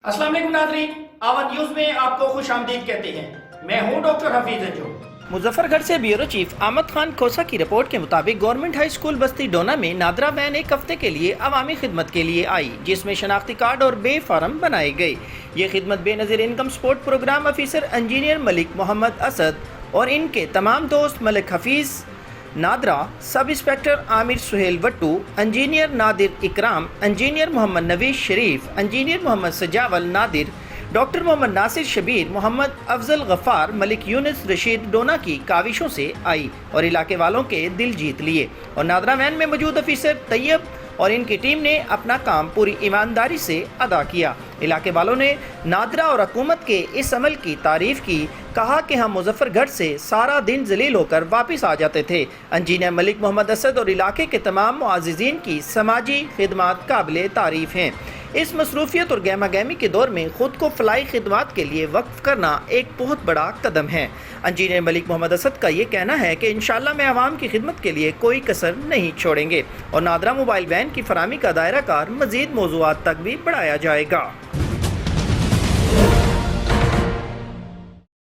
अस्सलाम वालेकुम नाज़रीन, आवाज़ न्यूज़ में आपको खुश आमदीद कहते हैं। मैं हूँ डॉक्टर हफीज अंजुम। मुजफ्फरगढ़ से ब्यूरो चीफ आमद खान खोसा की रिपोर्ट के मुताबिक गवर्नमेंट हाई स्कूल बस्ती डोना में नादरा वैन एक हफ्ते के लिए अवामी खिदमत के लिए आई, जिसमें शनाख्ती कार्ड और बे फार्म बनाए गए। ये खिदमत Benazir income support programme officer engineer Malik Mohammad Asad और इनके तमाम दोस्त Malik Hafeez NADRA, sub inspector Aamir Suhail Wattoo, engineer Nadir Ikram, engineer Mohammad Naveez Sharif, engineer Mohammad Sajawal Nadir, doctor Mohammad Nasir Shabbir, Mohammad Afzal Ghaffar, Malik Younis Rasheed Dona की काविशों से आई और इलाके वालों के दिल जीत लिए। और नादरा वैन में मौजूद ऑफिसर तैयब और इनकी टीम ने अपना काम पूरी ईमानदारी से अदा किया। इलाके वालों ने नादरा और हुकूमत के इस अमल की तारीफ की, कहा कि हम मुजफ्फरगढ़ से सारा दिन जलील होकर वापस आ जाते थे। इंजीनियर मलिक मोहम्मद असद और इलाके के तमाम मुआज़िज़ीन की समाजी खिदमत काबिल तारीफ हैं। इस मसरूफियत और गहमा गहमी के दौर में खुद को फलाई खिदमत के लिए वक्फ करना एक बहुत बड़ा कदम है। इंजीनियर मलिक मोहम्मद असद का ये कहना है कि इंशाअल्लाह मैं आवाम की खिदमत के लिए कोई कसर नहीं छोड़ेंगे और नादरा मोबाइल वैन की फराहमी का दायरा कार मज़ीद मौज़ूआत तक भी बढ़ाया जाएगा।